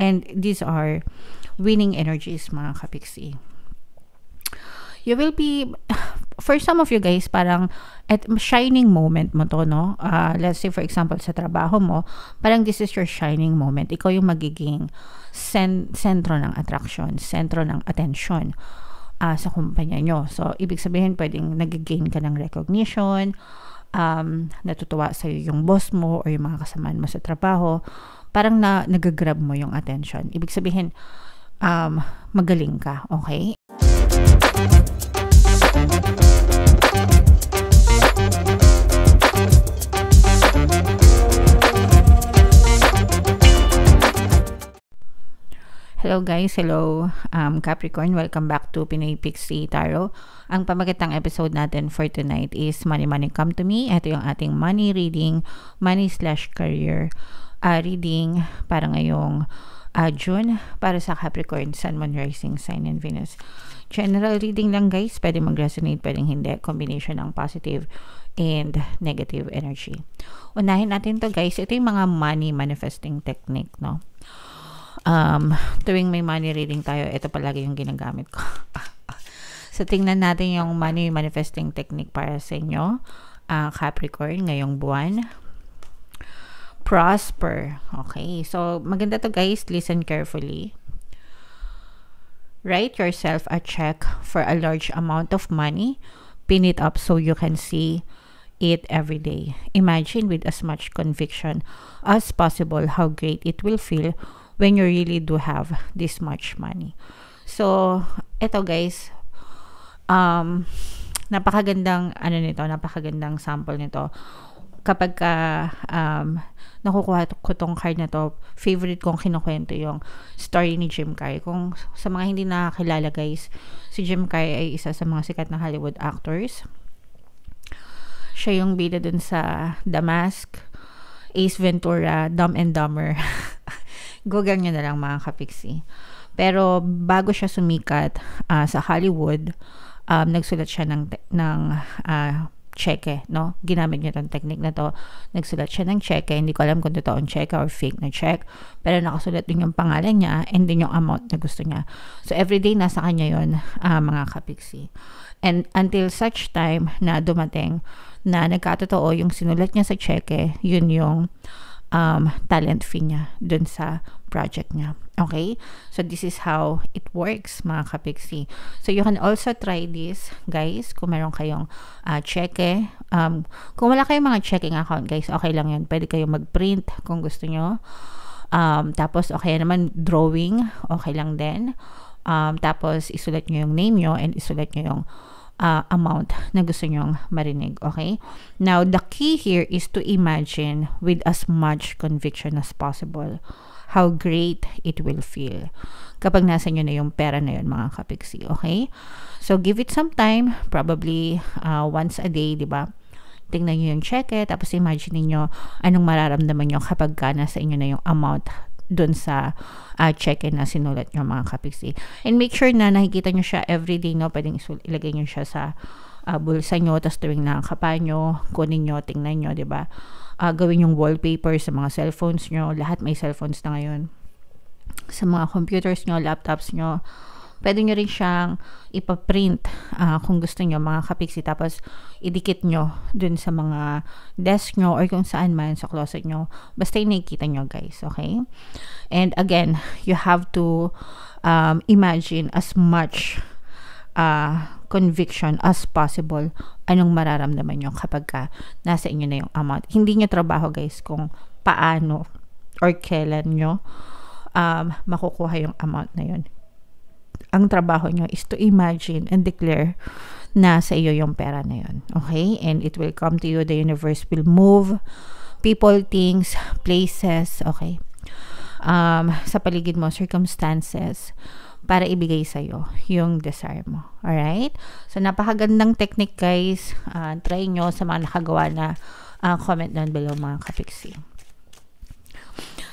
And these are winning energies, mga kapiksi. You will be, for some of you guys, parang at shining moment mo to, no? Let's say, for example, sa trabaho mo, parang this is your shining moment. Ikaw yung magiging sentro ng attraction, sentro ng attention sa kumpanya nyo. So, ibig sabihin, pwedeng nag-gain ka ng recognition, natutuwa sa'yo yung boss mo or yung mga kasamaan mo sa trabaho, parang nag-grab mo yung attention. Ibig sabihin, magaling ka, okay? Hello guys, hello Capricorn, welcome back to Pinoy Pixie Tarot. Ang pamagatang episode natin for tonight is Money Money Come to Me. Ito yung ating money reading, money/career reading para ngayong June para sa Capricorn, Sun, Moon, Rising, Sign, and Venus. General reading lang guys, pwede mag-resonate, pwedeng hindi. Combination ng positive and negative energy. Unahin natin to guys, ito yung mga money manifesting technique, no? Tuwing may money reading tayo, ito palagi yung ginagamit ko. So, tingnan natin yung money manifesting technique para sa inyo, Capricorn, ngayong buwan. Prosper. Okay, so maganda to guys, listen carefully. Write yourself a check for a large amount of money. Pin it up so you can see it every day. Imagine with as much conviction as possible how great it will feel when you really do have this much money. So, eto guys, napakagandang napakagandang sample nito. Kapag nakukuha ko tong card na to, favorite kong kinukwento yung story ni Jim Carrey. Kung sa mga hindi nakakilala guys, si Jim Carrey ay isa sa mga sikat na Hollywood actors. Siya yung bida dun sa The Mask, Ace Ventura, Dumb and Dumber. Google nyo na lang mga kapiksi. Pero bago siya sumikat sa Hollywood, nagsulat siya ng cheque, no? Ginamit niya tong technique na to. Nagsulat siya ng cheque. Hindi ko alam kung totoong cheque or fake na cheque. Pero nakasulat din yung pangalan niya and din yung amount na gusto niya. So, everyday nasa kanya yun, mga kapiksi. And until such time na dumating na nagkatotoo yung sinulat niya sa cheque, yun yung talent fee niya dun sa project niya. Okay? So, this is how it works, mga kapiksi. So, you can also try this, guys, kung meron kayong cheque. Kung wala kayong mga checking account, guys, okay lang yun. Pwede kayong mag-print kung gusto nyo. Tapos, okay naman, drawing, okay lang din. Tapos, isulat nyo yung name nyo and isulat nyo yung amount na gusto nyong marinig, okay? Now, the key here is to imagine with as much conviction as possible how great it will feel kapag nasa nyo na yung pera na yun, mga kapiksi, okay? So, give it some time, probably once a day, di ba? Tingnan nyo yung cheque, tapos imagine niyo anong mararamdaman nyo kapag nasa inyo na yung amount dun sa check na sinulat nyo, mga kapiksi. And make sure na nakikita nyo siya everyday, no? Pwedeng ilagay nyo siya sa bulsa nyo, tapos tuwing nakakapa nyo, kunin nyo, tingnan nyo, diba? Gawin yung wallpaper sa mga cellphones nyo. Lahat may cellphones na ngayon. Sa mga computers nyo, laptops nyo. Pwede nyo rin siyang ipaprint kung gusto nyo, mga kapiksi. Tapos, idikit nyo dun sa mga desk nyo or kung saan man sa closet nyo. Basta yung nakikita nyo, guys. Okay? And again, you have to imagine as much conviction as possible anong mararamdaman nyo kapag nasa inyo na yung amount. Hindi nyo trabaho, guys, kung paano or kailan nyo makukuha yung amount na yun. Ang trabaho nyo is to imagine and declare na sa iyo yung pera na yun. Okay? And it will come to you. The universe will move people, things, places, okay? Sa paligid mo, circumstances, para ibigay sa'yo yung desire mo. Alright? So, napakagandang technique, guys. Try nyo sa mga nakagawa na comment down below, mga kapiksi.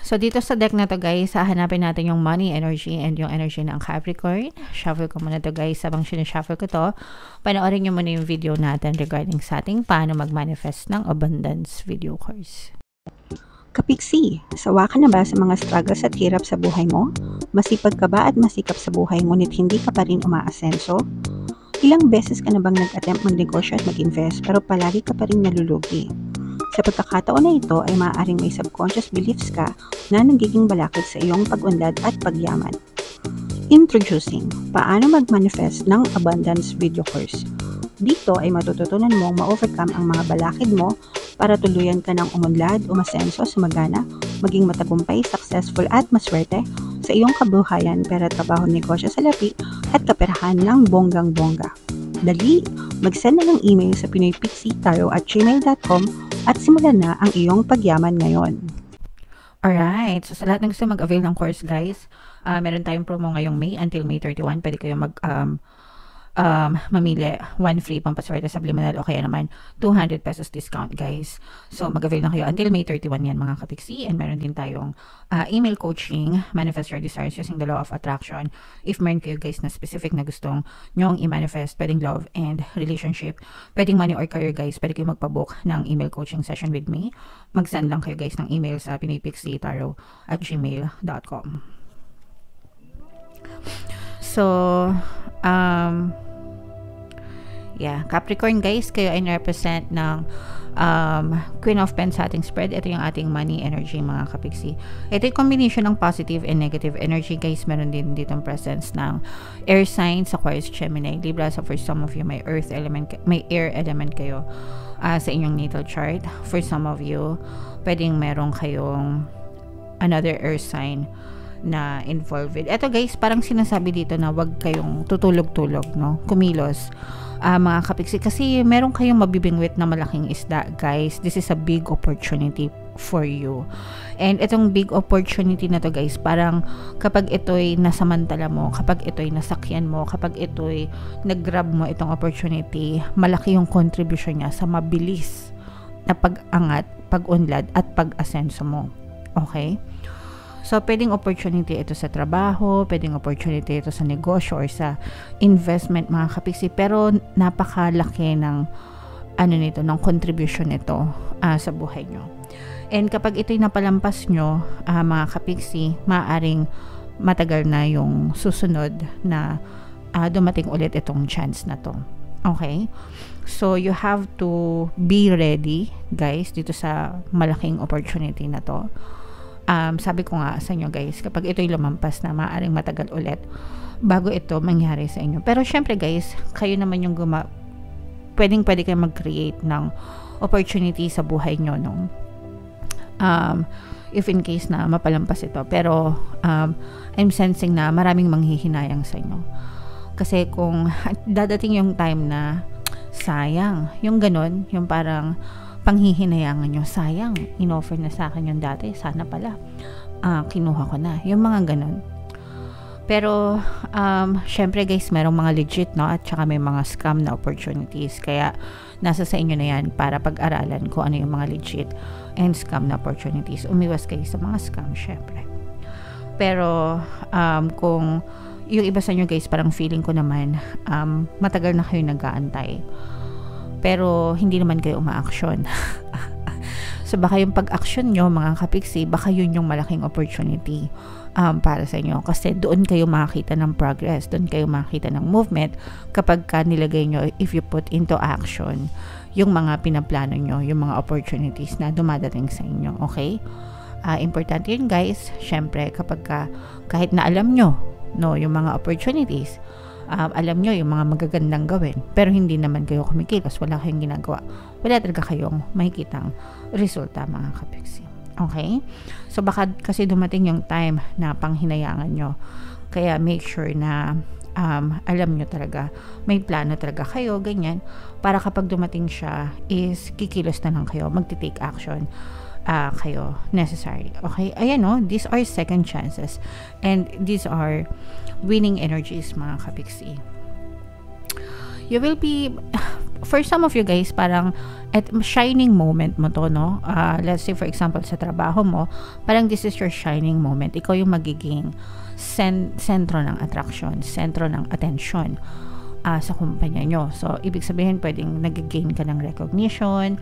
So, dito sa deck na to, guys, hahanapin natin yung money energy and yung energy ng Capricorn. Shuffle ko muna to, guys. Sabang sinashuffle ko to, panoorin nyo muna yung video natin regarding sa ating paano mag-manifest ng abundance video course. Kapiksi, sawa ka na ba sa mga struggles at hirap sa buhay mo? Masipag ka ba at masikap sa buhay ngunit hindi ka pa rin umaasenso? Ilang beses ka na bang nag-attempt magnegosyo at mag-invest pero palagi ka pa rin nalulugi? Sa pagkakataon na ito ay maaaring may subconscious beliefs ka na nagiging balakid sa iyong pag-unlad at pagyaman. Introducing, paano mag-manifest ng abundance video course. Dito ay matututunan mong ma-overcome ang mga balakid mo para tuluyan ka ng umunlad, umasenso, sumagana, maging matagumpay, successful at maswerte sa iyong kabuhayan, pera, trabaho, negosyo, salapi at kaperahan ng bonggang-bongga. Dali, mag-send na ng email sa pinoypixitaro@gmail.com at simulan na ang iyong pagyaman ngayon. Alright, so sa lahat ng gusto mag-avail ng course guys, meron tayong promo ngayong May until May 31. Pwede kayo mamili 1 free pampaswerte subliminal o kaya naman 200 pesos discount guys. So mag-avail na kayo until May 31 yan mga kapiksi, and meron din tayong email coaching, manifest your desires using the law of attraction. If meron kayo guys na specific na gustong nyong i-manifest, pwedeng love and relationship, pwedeng money or career guys, pwede kayo magpabook ng email coaching session with me. Mag-send lang kayo guys ng email sa pinoypixitaro@gmail.com. So yeah, Capricorn guys, kayo ay represent ng Queen of Pens sa ating spread. Ito yung ating money energy mga kapiksi. Ito yung combination ng positive and negative energy guys. Meron din dito ang presence ng air signs, Aquarius, Gemini, Libra. So for some of you, may earth element, may air element kayo sa inyong natal chart. For some of you, pwedeng meron kayong another air sign na involved. Ito guys, parang sinasabi dito na wag kayong tutulog-tulog, no? Kumilos. Mga kapiksi, kasi meron kayong mabibingwit na malaking isda guys. This is a big opportunity for you, and itong big opportunity na to guys, parang kapag ito'y nasamantala mo, kapag ito'y nasakyan mo, kapag ito'y nag-grab mo itong opportunity, malaki yung contribution niya sa mabilis na pag-angat, pag-unlad at pag-asenso mo. Okay? So, pwedeng opportunity ito sa trabaho, pwedeng opportunity ito sa negosyo or sa investment mga kapiksi, pero napakalaki ng nito, ng contribution nito sa buhay nyo. And kapag ito'y napalampas nyo, mga kapiksi, maaaring matagal na yung susunod na dumating ulit itong chance na to. Okay? So, you have to be ready, guys, dito sa malaking opportunity na to. Sabi ko nga sa inyo guys, kapag ito'y lumampas na, maaaring matagal ulit bago ito mangyari sa inyo. Pero syempre guys, kayo naman yung pwede kayo mag-create ng opportunity sa buhay nyo, no? If in case na mapalampas ito. Pero I'm sensing na maraming manghihinayang sa inyo. Kasi kung dadating yung time na sayang, yung ganun, yung parang panghihinayangan nyo, sayang, in-offer na sa akin yung dati, sana pala kinuha ko na, yung mga ganun. Pero syempre guys, merong mga legit, no, at saka may mga scam na opportunities, kaya nasa sa inyo na yan para pag-aralan kung ano yung mga legit and scam na opportunities. Umiwas kayo sa mga scam syempre. Pero kung yung iba sa inyo guys, parang feeling ko naman matagal na kayo nag-aantay pero hindi naman kayo uma-action. So baka yung pag-action nyo mga kapiksi, baka yun yung malaking opportunity para sa inyo, kasi doon kayo makakita ng progress, doon kayo makakita ng movement kapag ka nilagay nyo, if you put into action yung mga pinaplano nyo, yung mga opportunities na dumadating sa inyo. Okay? Importante yun guys. Syempre kapag kahit na alam nyo, no, yung mga opportunities, alam nyo yung mga magagandang gawin, pero hindi naman kayo kumikilos, wala kayong ginagawa, wala talaga kayong makikitang resulta mga kapiksi. Okay? So baka kasi dumating yung time na panghinayangan nyo, kaya make sure na alam nyo talaga, may plano talaga kayo, ganyan, para kapag dumating siya is kikilos na lang kayo, magti-take action kayo necessary. Okay? Ayan, no, these are second chances and these are winning energies mga kapiksi. You will be, for some of you guys, parang at shining moment mo to, no? Let's say for example sa trabaho mo, parang this is your shining moment. Ikaw yung magiging sentro ng attraction, sentro ng attention sa kumpanya nyo. So ibig sabihin pwedeng nag-gain ka ng recognition,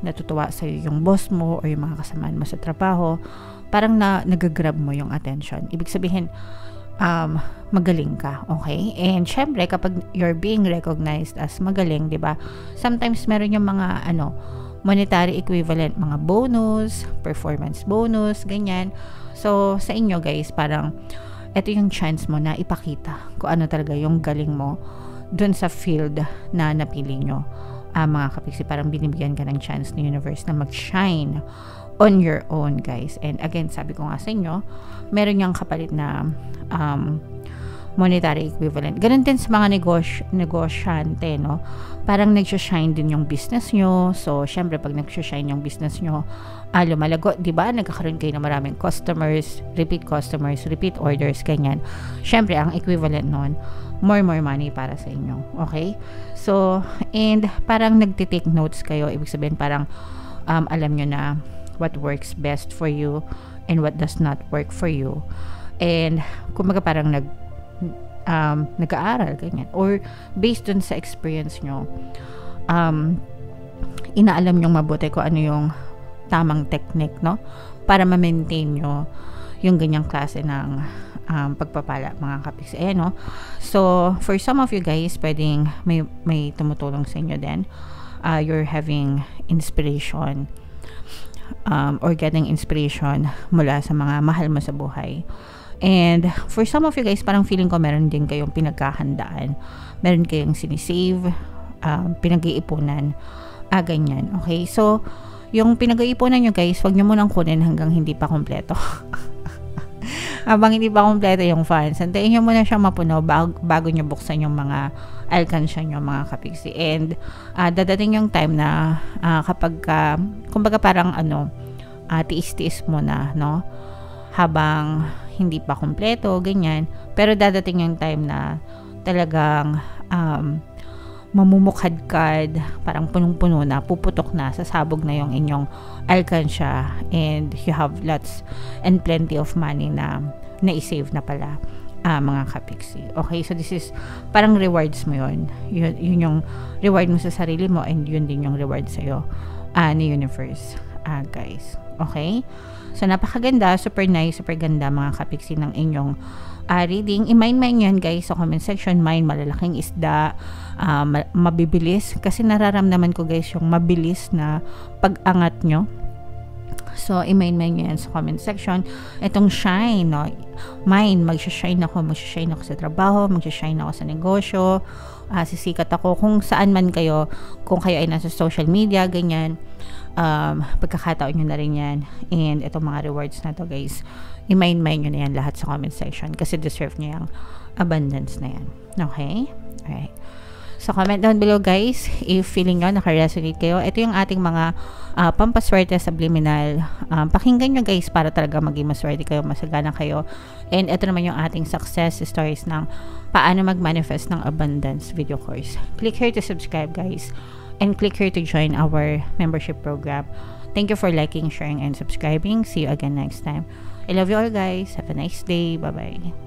natutuwa sa'yo yung boss mo or yung mga kasamaan mo sa trabaho, parang nagagrab mo yung attention. Ibig sabihin, magaling ka, okay? And syempre, kapag you're being recognized as magaling, di ba? Sometimes meron yung mga, monetary equivalent, mga bonus, performance bonus, ganyan. So, sa inyo guys, parang, ito yung chance mo na ipakita kung ano talaga yung galing mo dun sa field na napili nyo. Mga kapiksi, parang binibigyan ka ng chance ng universe na mag-shine on your own, guys. And again, sabi ko nga sa inyo, meron yung kapalit na monetary equivalent. Ganun din sa mga negosyante, no? Parang nag-shine din yung business nyo. So, syempre, pag nag-shine yung business nyo, lumalago, di ba? Nagkakaroon kayo ng maraming customers, repeat orders, ganyan. Syempre, ang equivalent nun, more money para sa inyo. Okay? So, and parang nagtitake notes kayo. Ibig sabihin, parang alam nyo na what works best for you and what does not work for you. And, kumbaga parang nag-aaral, ganyan. Or, based dun sa experience nyo, inaalam nyong mabuti kung ano yung tamang technique, no? Para ma-maintain nyo yung ganyang klase ng pagpapala, mga kapiksi. No? So, for some of you guys, pwedeng may tumutulong sa inyo din. You're having inspiration or getting inspiration mula sa mga mahal mo sa buhay. And for some of you guys, parang feeling ko meron din kayong pinagkahandaan. Meron kayong sinisave, pinag-iipunan, ganyan. Okay? So, yung pinag-iipunan nyo guys, wag nyo munang kunin hanggang hindi pa kompleto. Habang hindi pa kompleto yung funds, antayin nyo muna siyang mapuno bago nyo buksan yung mga alkansya nyo, mga kapiksi. And dadating yung time na kapag kumbaga parang tiis-tiis mo na, no? Habang hindi pa kompleto, ganyan. Pero dadating yung time na talagang mamumukhadkad, parang punong-puno na, puputok na, sasabog na yung inyong alkansya, and you have lots and plenty of money na na-save na pala, mga kapiksi. Okay, so this is parang rewards mo yun. Yun yung reward mo sa sarili mo, and yun din yung reward sa'yo ni universe, guys. Okay? So, napakaganda, super nice, super ganda, mga kapiksi ng inyong reading. I-mind yan guys sa comment section. Mind, malalaking isda, mabibilis. Kasi nararamdaman ko guys yung mabilis na pag-angat nyo. So, i-mind yan sa comment section. Itong shine, no? Mind, magsha-shine ako sa trabaho, magsha-shine ako sa negosyo, sisikat ako kung saan man kayo, kung kayo ay nasa social media, ganyan. Pagkakataon nyo na rin yan. And itong mga rewards na to guys, i-mind nyo na yan lahat sa comment section kasi deserve nyo yung abundance na yan. Okay? Alright. So, comment down below guys if feeling nyo naka-resonate kayo. Ito yung ating mga pampaswerte subliminal. Pakinggan nyo guys para talaga maging maswerte kayo, masagana kayo. And ito naman yung ating success stories ng paano mag-manifest ng abundance video course. Click here to subscribe guys. And click here to join our membership program. Thank you for liking, sharing, and subscribing. See you again next time. I love you all guys. Have a nice day. Bye-bye.